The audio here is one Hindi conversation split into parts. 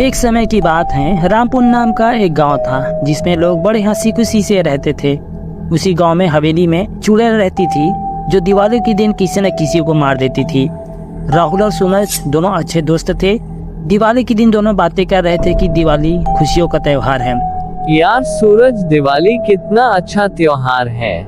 एक समय की बात है, रामपुर नाम का एक गांव था जिसमें लोग बड़े हंसी खुशी से रहते थे। उसी गांव में हवेली में चुड़ैल रहती थी जो दिवाली के दिन किसी न किसी को मार देती थी। राहुल और सूरज दोनों अच्छे दोस्त थे। दिवाली के दिन दोनों बातें कर रहे थे कि दिवाली खुशियों का त्योहार है। यार सूरज, दिवाली कितना अच्छा त्योहार है,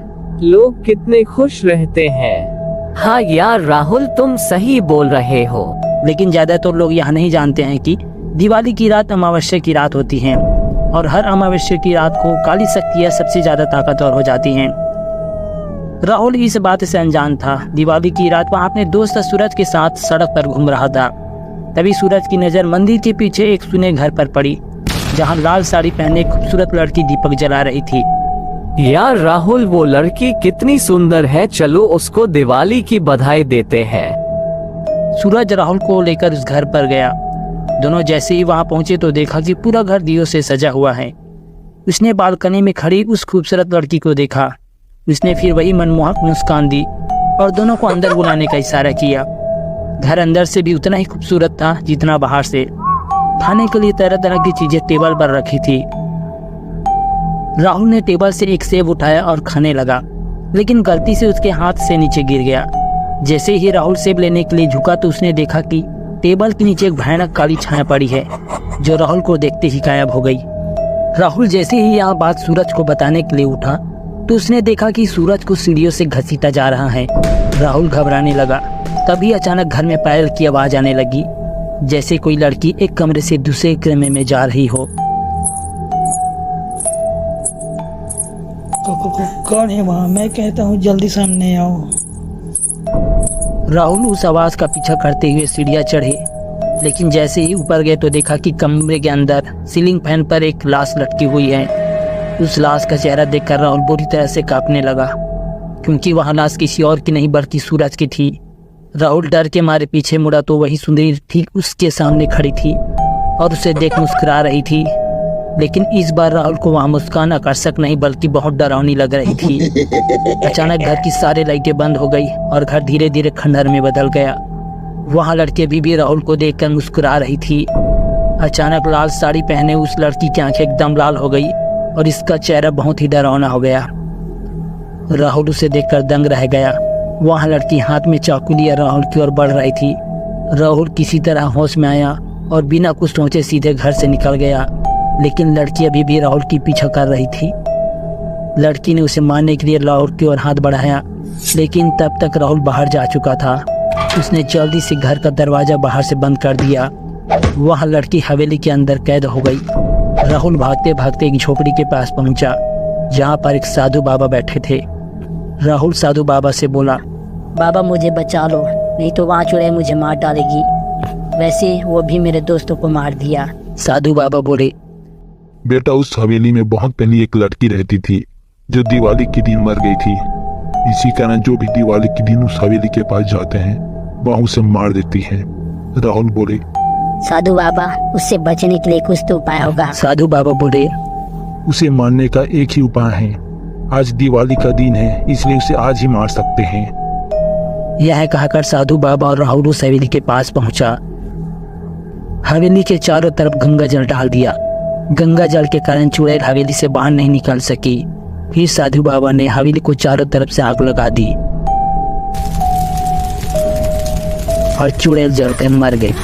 लोग कितने खुश रहते हैं। हाँ यार राहुल, तुम सही बोल रहे हो। लेकिन ज्यादातर लोग यह नहीं जानते हैं कि दिवाली की रात अमावस्या की रात होती है और हर अमावस्या की रात को काली शक्तियाँ सबसे ज्यादा ताकतवर हो जाती हैं। राहुल इस बात से अनजान था। दिवाली की रात वहाँ अपने दोस्त सूरज के साथ सड़क पर घूम रहा था। तभी सूरज की नज़र मंदिर के पीछे एक सुने घर पर पड़ी जहाँ लाल साड़ी पहने खूबसूरत लड़की दीपक जला रही थी। यार राहुल, वो लड़की कितनी सुंदर है, चलो उसको दिवाली की बधाई देते हैं। सूरज राहुल को लेकर उस घर पर गया। दोनों जैसे ही वहां पहुंचे तो देखा कि पूरा घर दियों से सजा हुआ है। उसने बालकनी में खड़ी उस खूबसूरत लड़की को देखा। उसने फिर वही मनमोहक मुस्कान दी और दोनों को अंदर बुलाने का इशारा किया। घर अंदर से भी उतना ही खूबसूरत था जितना बाहर से। खाने के लिए तरह तरह की चीजें टेबल पर रखी थी। राहुल ने टेबल से एक सेब उठाया और खाने लगा, लेकिन गलती से उसके हाथ से नीचे गिर गया। जैसे ही राहुल सेब लेने के लिए झुका तो उसने देखा कि टेबल के नीचे एक भयानक काली छाया पड़ी है जो राहुल को देखते ही गायब हो गई। राहुल जैसे ही यह बात सूरज को बताने के लिए उठा तो उसने देखा कि सूरज को सीढ़ियों से घसीटा जा रहा है। राहुल घबराने लगा। तभी अचानक घर में पायल की आवाज आने लगी, जैसे कोई लड़की एक कमरे से दूसरे कमरे में जा रही हो। कौन है वहाँ? मैं कहता हूँ जल्दी सामने आओ। राहुल उस आवाज का पीछा करते हुए सीढ़ियां चढ़े, लेकिन जैसे ही ऊपर गए तो देखा कि कमरे के अंदर सीलिंग फैन पर एक लाश लटकी हुई है। उस लाश का चेहरा देखकर राहुल बुरी तरह से कांपने लगा, क्योंकि वह लाश किसी और की नहीं बल्कि सूरज की थी। राहुल डर के मारे पीछे मुड़ा तो वही सुंदरी ठीक उसके सामने खड़ी थी और उसे देख मुस्कुरा रही थी। लेकिन इस बार राहुल को वहाँ मुस्कान आकर्षक नहीं बल्कि बहुत डरावनी लग रही थी। अचानक घर की सारी लाइटें बंद हो गई और घर धीरे धीरे खंडहर में बदल गया। वहाँ लड़की भी राहुल को देखकर मुस्कुरा रही थी। अचानक लाल साड़ी पहने उस लड़की की आंखें एकदम लाल हो गई और इसका चेहरा बहुत ही डरावना हो गया। राहुल उसे देखकर दंग रह गया। वहाँ लड़की हाथ में चाकू लिए राहुल की ओर बढ़ रही थी। राहुल किसी तरह होश में आया और बिना कुछ सोचे सीधे घर से निकल गया, लेकिन लड़की अभी भी राहुल की पीछा कर रही थी। लड़की ने उसे मारने के लिए राहुल की ओर हाथ बढ़ाया, लेकिन तब तक राहुल बाहर जा चुका था। उसने जल्दी से घर का दरवाजा बाहर से बंद कर दिया। वह लड़की हवेली के अंदर कैद हो गई। राहुल भागते भागते एक झोपड़ी के पास पहुंचा, जहां पर एक साधु बाबा बैठे थे। राहुल साधु बाबा से बोला, बाबा मुझे बचा लो, नहीं तो वहाँ चुड़ैल मुझे मार डालेगी। वैसे वो भी मेरे दोस्तों को मार दिया। साधु बाबा बोले, बेटा, उस हवेली में बहुत पहले एक लड़की रहती थी जो दिवाली के दिन मर गई थी। इसी कारण जो भी दिवाली के दिन उस हवेली के पास जाते हैं वह उसे मार देती है। राहुल बोले, साधु बाबा उससे बचने के लिए कुछ तो उपाय होगा। साधु बाबा बोले, उसे मारने का एक ही उपाय है। आज दिवाली का दिन है, इसलिए उसे आज ही मार सकते हैं। यह कहकर साधु बाबा और राहुल उस हवेली के पास पहुंचा। हवेली के चारों तरफ गंगा जल डाल दिया। गंगा जल के कारण चुड़ैल हवेली से बाहर नहीं निकल सकी। फिर साधु बाबा ने हवेली को चारों तरफ से आग लगा दी और चुड़ैल जलकर मर गई।